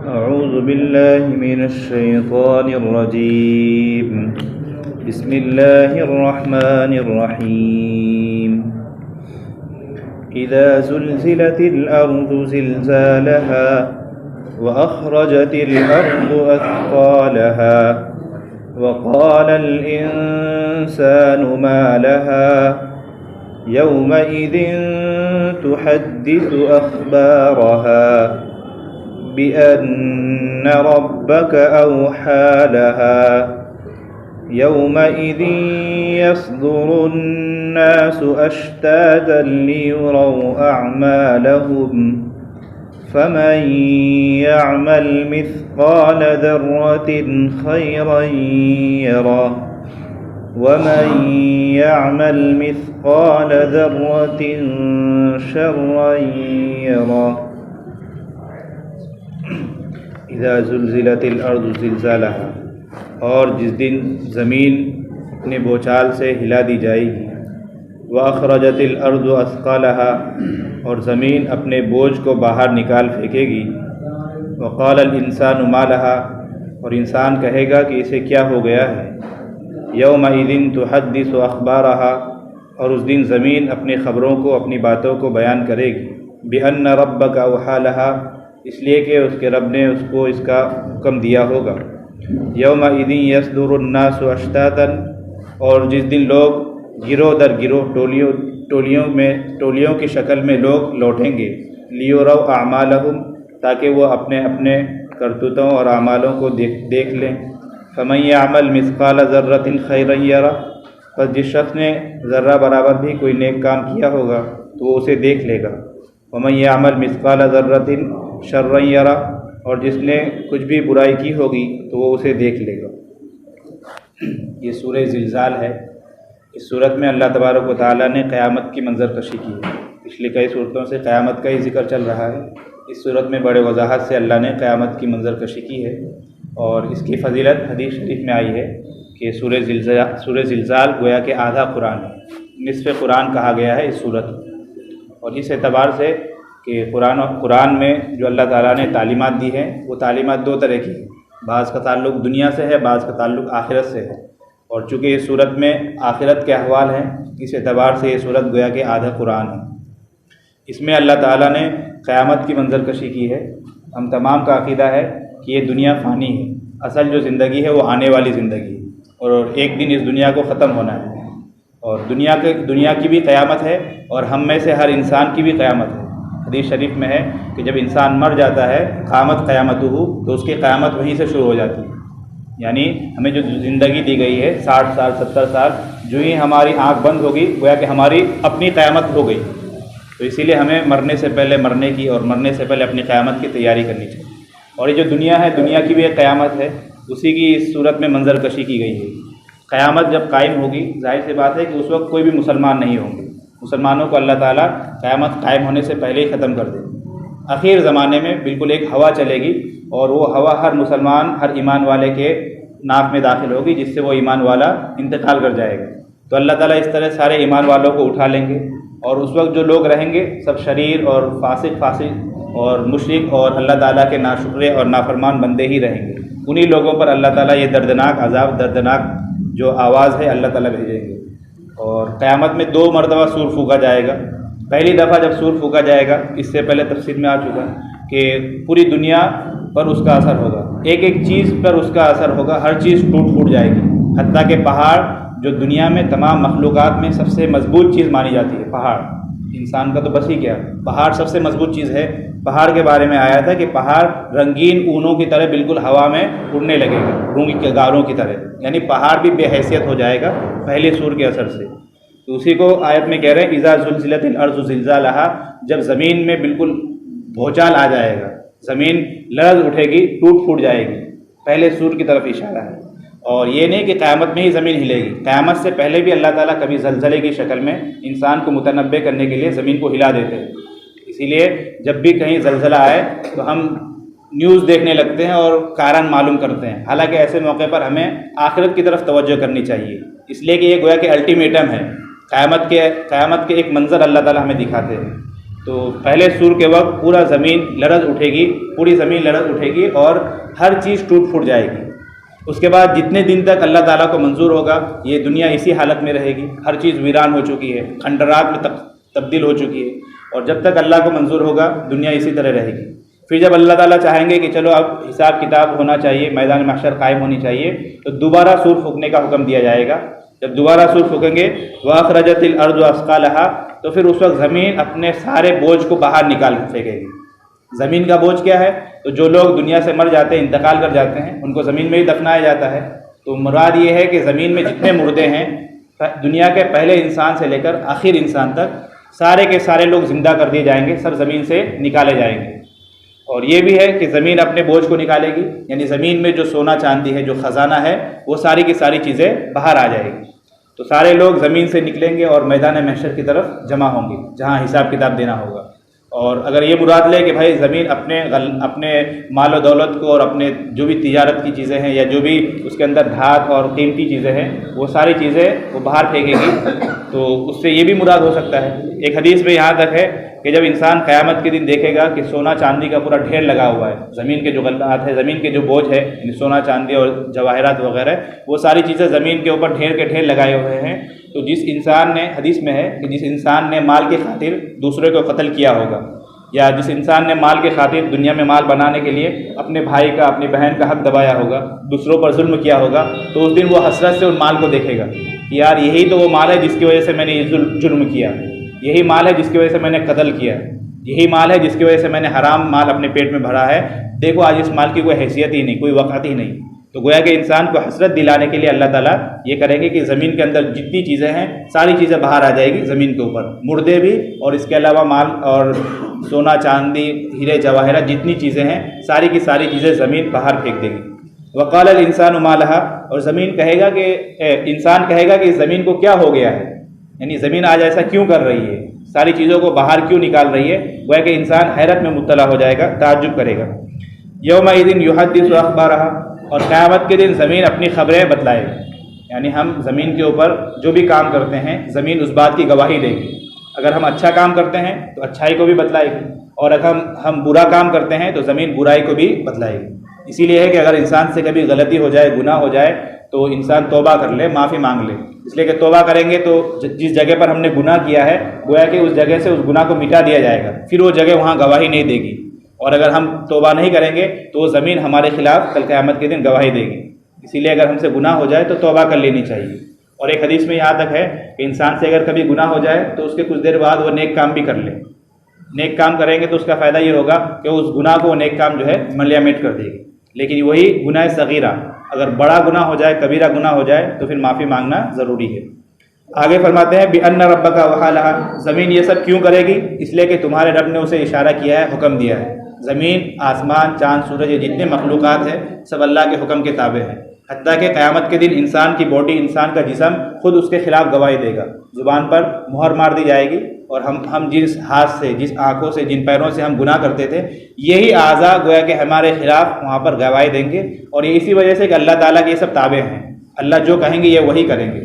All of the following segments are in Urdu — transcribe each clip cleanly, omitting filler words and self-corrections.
أعوذ بالله من الشيطان الرجيم. بسم الله الرحمن الرحيم. إذا زلزلت الأرض زلزالها وأخرجت الأرض أثقالها وقال الإنسان ما لها يومئذ تحدث أخبارها بأن ربك أوحى لها يومئذ يصدر الناس أشتاتا ليروا أعمالهم فمن يعمل مثقال ذرة خيرا يره ومن يعمل مثقال ذرة شرا يره. اذا زلزلت الارض زلزالها، اور جس دن زمین اپنے بوچھال سے ہلا دی جائے گی. واخرجت الارض اثقالها، اور زمین اپنے بوجھ کو باہر نکال پھینکے گی. وقال الانسان ما لها، اور انسان کہے گا کہ اسے کیا ہو گیا ہے. یومئذ تحدث اخبارها، اور اس دن زمین اپنی خبروں کو، اپنی باتوں کو بیان کرے گی. بأن ربک اوحی لها، اس لیے کہ اس کے رب نے اس کو اس کا حکم دیا ہوگا. یومئذ یصدر الناس اشتاتا، اور جس دن لوگ گروہ در گروہ، ٹولیوں کی شکل میں لوگ لوٹیں گے. لیروا اعمالهم، تاکہ وہ اپنے اپنے کرتوتوں اور اعمالوں کو دیکھ لیں. فمن یعمل مثقال ذرۃ خیرا یرہ، پس جس شخص نے ذرہ برابر بھی کوئی نیک کام کیا ہوگا تو وہ اسے دیکھ لے گا. ومن یعمل مثقال ذرۃ شرا یرہ، اور جس نے کچھ بھی برائی کی ہوگی تو وہ اسے دیکھ لے گا. یہ سورہ زلزال ہے. اس صورت میں اللہ تبارک و تعالیٰ نے قیامت کی منظر کشی کی ہے. پچھلی کئی صورتوں سے قیامت کا ہی ذکر چل رہا ہے. اس صورت میں بڑے وضاحت سے اللہ نے قیامت کی منظر کشی کی ہے، اور اس کی فضیلت حدیث شریف میں آئی ہے کہ سورہ زلزال گویا کہ آدھا قرآن ہے. نصف قرآن کہا گیا ہے اس صورت. اور اس اعتبار سے کہ قرآن میں جو اللہ تعالیٰ نے تعلیمات دی ہیں وہ تعلیمات دو طرح کی ہیں. بعض کا تعلق دنیا سے ہے، بعض کا تعلق آخرت سے ہے. اور چونکہ اس صورت میں آخرت کے احوال ہیں، اس اعتبار سے یہ صورت گویا کہ آدھا قرآن ہے. اس میں اللہ تعالیٰ نے قیامت کی منظر کشی کی ہے. ہم تمام کا عقیدہ ہے کہ یہ دنیا فانی ہے. اصل جو زندگی ہے وہ آنے والی زندگی ہے، اور ایک دن اس دنیا کو ختم ہونا ہے. اور دنیا کی بھی قیامت ہے، اور ہم میں سے ہر انسان کی بھی قیامت ہے. حدیث شریف میں ہے کہ جب انسان مر جاتا ہے قامت قیامتہ، تو اس کی قیامت وہیں سے شروع ہو جاتی ہے. یعنی ہمیں جو زندگی دی گئی ہے 60 سال 70 سال، جو ہی ہماری آنکھ بند ہوگی گویا کہ ہماری اپنی قیامت ہو گئی. تو اسی لیے ہمیں مرنے سے پہلے مرنے کی، اور مرنے سے پہلے اپنی قیامت کی تیاری کرنی چاہیے. اور یہ جو دنیا ہے، دنیا کی بھی ایک قیامت ہے، اسی کی اس صورت میں منظر کشی کی گئی ہے. قیامت جب قائم ہوگی، ظاہر سی بات ہے کہ اس وقت کوئی بھی مسلمان نہیں ہوں گے. مسلمانوں کو اللہ تعالیٰ قیامت قائم ہونے سے پہلے ہی ختم کر دے. آخر زمانے میں بالکل ایک ہوا چلے گی، اور وہ ہوا ہر مسلمان، ہر ایمان والے کے ناک میں داخل ہوگی، جس سے وہ ایمان والا انتقال کر جائے گا. تو اللہ تعالیٰ اس طرح سارے ایمان والوں کو اٹھا لیں گے، اور اس وقت جو لوگ رہیں گے سب شریر اور فاسق اور مشرک اور اللہ تعالیٰ کے ناشکرے اور نافرمان بندے ہی رہیں گے. انہی لوگوں پر اللہ تعالیٰ یہ دردناک عذاب، دردناک جو آواز ہے اللہ تعالیٰ بھیجیں گے. اور قیامت میں 2 مرتبہ سور پھونکا جائے گا. پہلی دفعہ جب سور پھونکا جائے گا، اس سے پہلے تفسیر میں آ چکا کہ پوری دنیا پر اس کا اثر ہوگا، ایک ایک چیز پر اس کا اثر ہوگا. ہر چیز ٹوٹ جائے گی، حتیٰ کہ پہاڑ جو دنیا میں تمام مخلوقات میں سب سے مضبوط چیز مانی جاتی ہے، پہاڑ، انسان کا تو بس ہی کیا، پہاڑ سب سے مضبوط چیز ہے. پہاڑ کے بارے میں آیا تھا کہ پہاڑ رنگین اونوں کی طرح بالکل ہوا میں اڑنے لگے گا، رونگی کے گاروں کی طرح. یعنی پہاڑ بھی بے حیثیت ہو جائے گا پہلے سور کے اثر سے. تو اسی کو آیت میں کہہ رہے ہیں اذا زلزلت الارض زلزالها، جب زمین میں بالکل بھونچال آ جائے گا، زمین لرز اٹھے گی، ٹوٹ پھوٹ جائے گی. پہلے سور کی طرف اشارہ ہے. اور یہ نہیں کہ قیامت میں ہی زمین ہلے گی، قیامت سے پہلے بھی اللہ تعالیٰ کبھی زلزلے کی شکل میں انسان کو متنبع کرنے کے لیے زمین کو ہلا دیتے ہیں. اسی لیے جب بھی کہیں زلزلہ آئے تو ہم نیوز دیکھنے لگتے ہیں اور کارن معلوم کرتے ہیں. حالانکہ ایسے موقع پر ہمیں آخرت کی طرف توجہ کرنی چاہیے، اس لیے کہ یہ گویا کہ الٹیمیٹم ہے. قیامت کے ایک منظر اللہ تعالیٰ ہمیں دکھاتے ہیں تو پہلے سور کے وقت پورا زمین لرز اٹھے گی، پوری زمین لرز اٹھے گی اور ہر چیز ٹوٹ پھوٹ جائے گی۔ اس کے بعد جتنے دن تک اللہ تعالیٰ کو منظور ہوگا یہ دنیا اسی حالت میں رہے گی، ہر چیز ویران ہو چکی ہے، کھنڈرات میں تبدیل ہو چکی ہے، اور جب تک اللہ کو منظور ہوگا دنیا اسی طرح رہے گی۔ پھر جب اللہ تعالیٰ چاہیں گے کہ چلو اب حساب کتاب ہونا چاہیے، میدان محشر قائم ہونی چاہیے، تو دوبارہ سور پھونکنے کا حکم دیا جائے گا۔ جب دوبارہ سور پھونکیں گے وَأَخْرَجَتِ الْأَرْضُ أَثْقَالَهَا، تو پھر اس وقت زمین اپنے سارے بوجھ کو باہر نکال پھینکے گی۔ زمین کا بوجھ کیا ہے؟ تو جو لوگ دنیا سے مر جاتے ہیں، انتقال کر جاتے ہیں، ان کو زمین میں ہی دفنایا جاتا ہے۔ تو مراد یہ ہے کہ زمین میں جتنے مردے ہیں دنیا کے پہلے انسان سے لے کر آخر انسان تک، سارے کے سارے لوگ زندہ کر دیے جائیں گے، سب زمین سے نکالے جائیں گے۔ اور یہ بھی ہے کہ زمین اپنے بوجھ کو نکالے گی، یعنی زمین میں جو سونا چاندی ہے، جو خزانہ ہے، وہ ساری کی ساری چیزیں باہر آ جائے گی۔ تو سارے لوگ زمین سے نکلیں گے اور میدان محشر کی طرف جمع ہوں گے جہاں حساب کتاب دینا ہوگا۔ اور اگر یہ مراد لے کہ بھائی زمین اپنے مال و دولت کو اور اپنے جو بھی تجارت کی چیزیں ہیں یا جو بھی اس کے اندر دھات اور قیمتی چیزیں ہیں وہ ساری چیزیں وہ باہر پھینکے گی، تو اس سے یہ بھی مراد ہو سکتا ہے۔ ایک حدیث میں یہاں تک ہے کہ جب انسان قیامت کے دن دیکھے گا کہ سونا چاندی کا پورا ڈھیر لگا ہوا ہے، زمین کے جو غلات ہے، زمین کے جو بوجھ ہے، یعنی سونا چاندی اور جواہرات وغیرہ، وہ ساری چیزیں زمین کے اوپر ڈھیر کے ڈھیر لگائے ہوئے ہیں، تو جس انسان نے، حدیث میں ہے کہ جس انسان نے مال کی خاطر دوسرے کو قتل کیا ہوگا، یا جس انسان نے مال کی خاطر دنیا میں مال بنانے کے لیے اپنے بھائی کا، اپنی بہن کا حق دبایا ہوگا، دوسروں پر ظلم کیا ہوگا، تو اس دن وہ حسرت سے ان مال کو دیکھے گا کہ یار یہی تو وہ مال ہے جس کی وجہ سے میں نے یہ جرم کیا، یہی مال ہے جس کی وجہ سے میں نے قتل کیا، یہی مال ہے جس کی وجہ سے میں نے حرام مال اپنے پیٹ میں بھرا ہے، دیکھو آج اس مال کی کوئی حیثیت ہی نہیں، کوئی وقعت ہی نہیں۔ تو گویا کہ انسان کو حسرت دلانے کے لیے اللہ تعالیٰ یہ کریں گے کہ زمین کے اندر جتنی چیزیں ہیں ساری چیزیں باہر آ جائے گی زمین کے اوپر، مردے بھی اور اس کے علاوہ مال اور سونا چاندی ہیرے جواہرات جتنی چیزیں ہیں ساری کی ساری چیزیں زمین باہر پھینک دے گی۔ وقال الانسان ما لها، اور زمین کہے گا کہ انسان کہے گا کہ اس زمین کو کیا ہو گیا ہے، یعنی زمین آج ایسا کیوں کر رہی ہے، ساری چیزوں کو باہر کیوں نکال رہی ہے، گویا کہ انسان حیرت میں مبتلا ہو جائے گا، تعجب کرے گا۔ یومئذ یحدث اخبارها، اور قیامت کے دن زمین اپنی خبریں بتلائے گی، یعنی ہم زمین کے اوپر جو بھی کام کرتے ہیں زمین اس بات کی گواہی دے گی۔ اگر ہم اچھا کام کرتے ہیں تو اچھائی کو بھی بتلائے گی، اور اگر ہم برا کام کرتے ہیں تو زمین برائی کو بھی بتلائے گی۔ اسی لیے ہے کہ اگر انسان سے کبھی غلطی ہو جائے، گناہ ہو جائے، تو انسان توبہ کر لے، معافی مانگ لے، اس لیے کہ توبہ کریں گے تو جس جگہ پر ہم نے گناہ کیا ہے گویا کہ اس جگہ سے اس گناہ کو مٹا دیا جائے گا، پھر وہ جگہ وہاں گواہی نہیں دے گی۔ اور اگر ہم توبہ نہیں کریں گے تو وہ زمین ہمارے خلاف کل قیامت کے دن گواہی دے گی۔ اسی لیے اگر ہم سے گناہ ہو جائے تو توبہ کر لینی چاہیے۔ اور ایک حدیث میں یہاں تک ہے کہ انسان سے اگر کبھی گناہ ہو جائے تو اس کے کچھ دیر بعد وہ نیک کام بھی کر لے، نیک کام کریں گے تو اس کا فائدہ یہ ہوگا کہ اس گناہ کو وہ نیک کام جو ہے ملیامٹ کر دے گی۔ لیکن وہی گناہ صغیرہ، اگر بڑا گناہ ہو جائے، کبیرہ گناہ ہو جائے تو پھر معافی مانگنا ضروری ہے۔ آگے فرماتے ہیں بِأَنَّ رَبَّكَ وَحَالَهَا، زمین یہ سب کیوں کرے گی؟ اس لیے کہ تمہارے رب نے اسے اشارہ کیا ہے، حکم دیا ہے۔ زمین، آسمان، چاند، سورج، یہ جتنے مخلوقات ہیں سب اللہ کے حکم کے تابع ہیں، حتیٰ کہ قیامت کے دن انسان کی باڈی، انسان کا جسم خود اس کے خلاف گواہی دے گا، زبان پر مہر مار دی جائے گی، اور ہم جس ہاتھ سے، جس آنکھوں سے، جن پیروں سے ہم گناہ کرتے تھے، یہی اعضاء گویا کہ ہمارے خلاف وہاں پر گواہی دیں گے، اور یہ اسی وجہ سے کہ اللہ تعالیٰ کے یہ سب تابع ہیں، اللہ جو کہیں گے یہ وہی کریں گے۔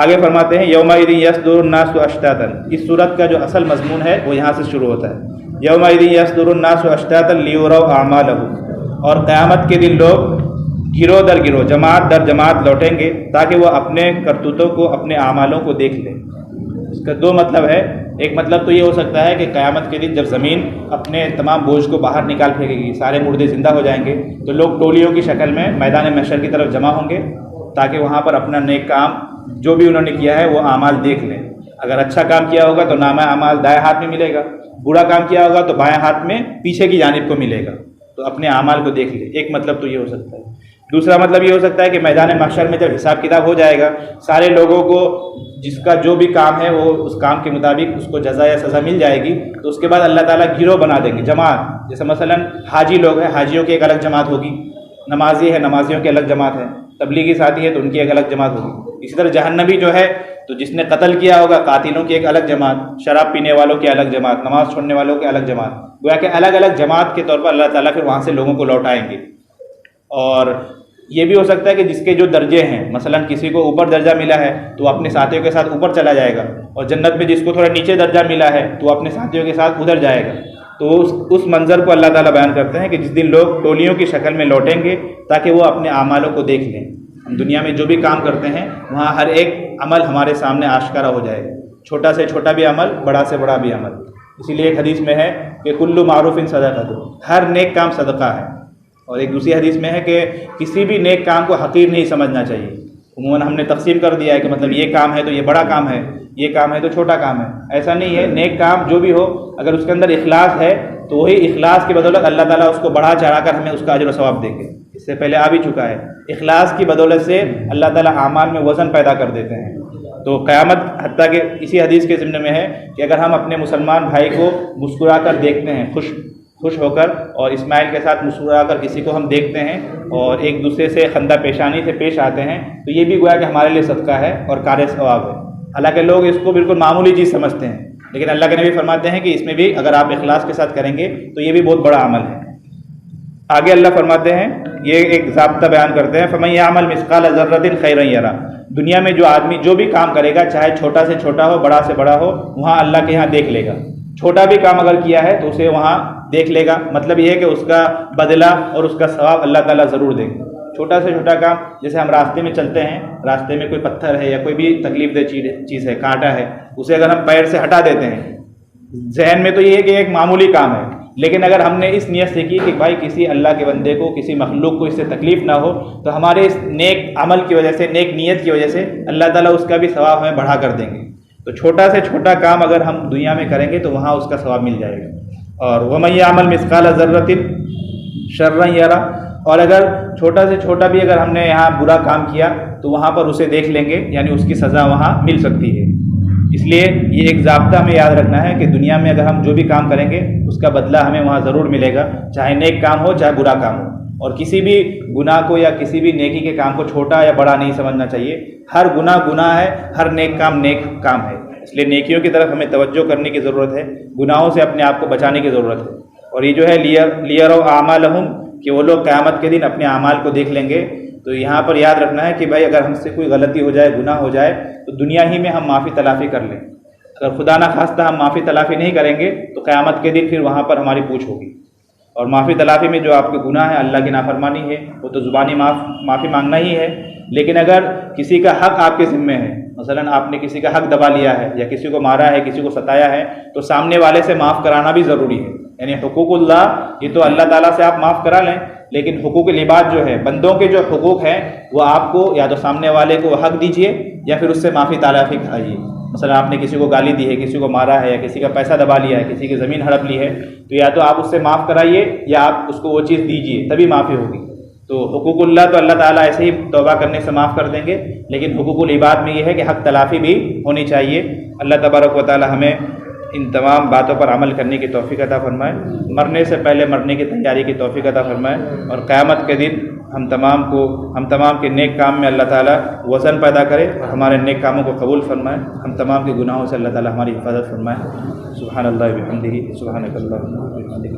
آگے فرماتے ہیں یومئذ یصدر الناس اشتاتا، اس صورت کا جو اصل مضمون ہے وہ یہاں سے شروع ہوتا ہے۔ یومئذ یصدر الناس اشتاتا لیروا اعمالهم، اور قیامت کے دن لوگ گروہ در گروہ، جماعت در جماعت لوٹیں گے تاکہ وہ اپنے کرتوتوں کو، اپنے اعمالوں کو دیکھ لیں۔ اس کا دو مطلب ہے، ایک مطلب تو یہ ہو سکتا ہے کہ قیامت کے دن جب زمین اپنے تمام بوجھ کو باہر نکال پھینکے گی، سارے مردے زندہ ہو جائیں گے، تو لوگ ٹولیوں کی شکل میں میدان محشر کی طرف جمع ہوں گے تاکہ وہاں پر اپنا نیک کام جو بھی انہوں نے کیا ہے وہ اعمال دیکھ لیں۔ اگر اچھا کام کیا ہوگا تو نامہ اعمال دائیں ہاتھ میں ملے گا، برا کام کیا ہوگا تو بائیں ہاتھ میں پیچھے کی جانب کو ملے گا، تو اپنے اعمال کو دیکھ لیں۔ ایک مطلب تو یہ ہو سکتا ہے۔ دوسرا مطلب یہ ہو سکتا ہے کہ میدان محشر میں جب حساب کتاب ہو جائے گا، سارے لوگوں کو جس کا جو بھی کام ہے وہ اس کام کے مطابق اس کو جزا یا سزا مل جائے گی، تو اس کے بعد اللہ تعالیٰ گروہ بنا دیں گے، جماعت۔ جیسے مثلا حاجی لوگ ہیں، حاجیوں کی ایک الگ جماعت ہوگی، نمازی ہے، نمازیوں کی الگ جماعت ہے، تبلیغی ساتھی ہے تو ان کی ایک الگ جماعت ہوگی۔ اسی طرح جہنمی جو ہے تو جس نے قتل کیا ہوگا، قاتلوں کی ایک الگ جماعت، شراب پینے والوں کی الگ جماعت، نماز چھوڑنے والوں کی الگ جماعت، گویا کہ الگ الگ جماعت کے طور پر اللہ تعالیٰ پھر وہاں سے لوگوں کو لوٹائیں گے۔ اور یہ بھی ہو سکتا ہے کہ جس کے جو درجے ہیں، مثلا کسی کو اوپر درجہ ملا ہے تو وہ اپنے ساتھیوں کے ساتھ اوپر چلا جائے گا، اور جنت میں جس کو تھوڑا نیچے درجہ ملا ہے تو وہ اپنے ساتھیوں کے ساتھ ادھر جائے گا۔ تو اس منظر کو اللہ تعالیٰ بیان کرتے ہیں کہ جس دن لوگ ٹولیوں کی شکل میں لوٹیں گے تاکہ وہ اپنے اعمالوں کو دیکھ لیں۔ ہم دنیا میں جو بھی کام کرتے ہیں وہاں ہر ایک عمل ہمارے سامنے آشکارا ہو جائے گا، چھوٹا سے چھوٹا بھی عمل، بڑا سے بڑا بھی عمل۔ اسی لیے ایک حدیث میں ہے کہ کل معروف صدقہ، ہر نیک کام صدقہ ہے، اور ایک دوسری حدیث میں ہے کہ کسی بھی نیک کام کو حقیر نہیں سمجھنا چاہیے۔ عموماً ہم نے تقسیم کر دیا ہے کہ مطلب یہ کام ہے تو یہ بڑا کام ہے، یہ کام ہے تو چھوٹا کام ہے، ایسا نہیں ہے۔ نیک کام جو بھی ہو اگر اس کے اندر اخلاص ہے تو وہی اخلاص کی بدولت اللہ تعالیٰ اس کو بڑھا چڑھا کر ہمیں اس کا اجر و ثواب دیں گے۔ اس سے پہلے آ بھی چکا ہے، اخلاص کی بدولت سے اللہ تعالیٰ اعمال میں وزن پیدا کر دیتے ہیں۔ تو قیامت، حتیٰ کہ اسی حدیث کے ضمن میں ہے کہ اگر ہم اپنے مسلمان بھائی کو مسکرا کر دیکھتے ہیں، خوش ہو کر، اور اسماعیل کے ساتھ مسکرا کر کسی کو ہم دیکھتے ہیں اور ایک دوسرے سے خندہ پیشانی سے پیش آتے ہیں، تو یہ بھی گویا کہ ہمارے لیے صدقہ ہے اور کار ثواب ہے۔ حالانکہ لوگ اس کو بالکل معمولی چیز سمجھتے ہیں، لیکن اللہ کے نبی فرماتے ہیں کہ اس میں بھی اگر آپ اخلاص کے ساتھ کریں گے تو یہ بھی بہت بڑا عمل ہے۔ آگے اللہ فرماتے ہیں، یہ ایک ضابطہ بیان کرتے ہیں، فَمَن يَعْمَلْ مِثْقَالَ ذَرَّةٍ خَيْرًا يَرَهُ۔ دنیا میں جو آدمی جو بھی کام کرے گا، چاہے چھوٹا سے چھوٹا ہو، بڑا سے بڑا ہو، وہاں اللہ کے یہاں دیکھ لے گا۔ چھوٹا بھی کام اگر کیا ہے تو اسے وہاں دیکھ لے گا، مطلب یہ ہے کہ اس کا بدلہ اور اس کا ثواب اللہ تعالیٰ ضرور دیں گے۔ چھوٹا سے چھوٹا کام، جیسے ہم راستے میں چلتے ہیں، راستے میں کوئی پتھر ہے یا کوئی بھی تکلیف دہ چیز ہے، کانٹا ہے، اسے اگر ہم پیر سے ہٹا دیتے ہیں، ذہن میں تو یہ ہے کہ ایک معمولی کام ہے، لیکن اگر ہم نے اس نیت سے کی کہ بھائی کسی اللہ کے بندے کو، کسی مخلوق کو اس سے تکلیف نہ ہو، تو ہمارے اس نیک عمل کی وجہ سے، نیک نیت کی وجہ سے اللہ تعالیٰ اس کا بھی ثواب ہمیں بڑھا کر دیں گے۔ تو چھوٹا سے چھوٹا کام اگر ہم دنیا میں کریں گے تو وہاں اس کا ثواب مل جائے گا۔ اور وَمَن يَعْمَلْ مِثْقَالَ ذَرَّةٍ شَرًّا يَرَهُ، اور اگر چھوٹا سے چھوٹا بھی اگر ہم نے یہاں برا کام کیا تو وہاں پر اسے دیکھ لیں گے، یعنی اس کی سزا وہاں مل سکتی ہے۔ اس لیے یہ ایک ضابطہ ہمیں یاد رکھنا ہے کہ دنیا میں اگر ہم جو بھی کام کریں گے اس کا بدلہ ہمیں وہاں ضرور ملے گا، چاہے نیک کام ہو چاہے برا کام ہو۔ اور کسی بھی گناہ کو یا کسی بھی نیکی کے کام کو چھوٹا یا بڑا نہیں سمجھنا چاہیے۔ ہر گناہ گناہ ہے، ہر نیک کام نیک کام ہے۔ اس لیے نیکیوں کی طرف ہمیں توجہ کرنے کی ضرورت ہے، گناہوں سے اپنے آپ کو بچانے کی ضرورت ہے۔ اور یہ جو ہے لیروا اعمالہم، کہ وہ لوگ قیامت کے دن اپنے اعمال کو دیکھ لیں گے۔ تو یہاں پر یاد رکھنا ہے کہ بھائی اگر ہم سے کوئی غلطی ہو جائے، گناہ ہو جائے، تو دنیا ہی میں ہم معافی تلافی کر لیں۔ اگر خدا نہ خواستہ ہم معافی تلافی نہیں کریں گے تو قیامت کے دن پھر وہاں پر ہماری پوچھ ہوگی۔ اور معافی تلافی میں جو آپ کے گناہ ہے، اللہ کی نافرمانی ہے، وہ تو زبانی معافی مانگنا ہی ہے۔ لیکن اگر کسی کا حق آپ کے ذمے ہے، مثلا آپ نے کسی کا حق دبا لیا ہے یا کسی کو مارا ہے، کسی کو ستایا ہے، تو سامنے والے سے معاف کرانا بھی ضروری ہے۔ یعنی حقوق اللہ، یہ تو اللہ تعالیٰ سے آپ معاف کرا لیں، لیکن حقوق العباد جو ہے، بندوں کے جو حقوق ہیں، وہ آپ کو یا تو سامنے والے کو حق دیجئے یا پھر اس سے معافی تلافی کرائیے۔ مثلا آپ نے کسی کو گالی دی ہے، کسی کو مارا ہے، یا کسی کا پیسہ دبا لیا ہے، کسی کی زمین ہڑپ لی ہے، تو یا تو آپ اس سے معاف کرائیے یا آپ اس کو وہ چیز دیجئے، تبھی معافی ہوگی۔ تو حقوق اللہ تو اللہ تعالیٰ ایسے ہی توبہ کرنے سے معاف کر دیں گے، لیکن حقوق العباد میں یہ ہے کہ حق تلافی بھی ہونی چاہیے۔ اللہ تبارک و تعالیٰ ہمیں ان تمام باتوں پر عمل کرنے کی توفیق عطا فرمائے، مرنے سے پہلے مرنے کی تیاری کی توفیق عطا فرمائے، اور قیامت کے دن ہم تمام کے نیک کام میں اللہ تعالیٰ وزن پیدا کرے اور ہمارے نیک کاموں کو قبول فرمائے، ہم تمام کے گناہوں سے اللہ تعالیٰ ہماری حفاظت فرمائے۔ سبحان اللہ وبحمدہ، سبحانک اللہم وبحمدک۔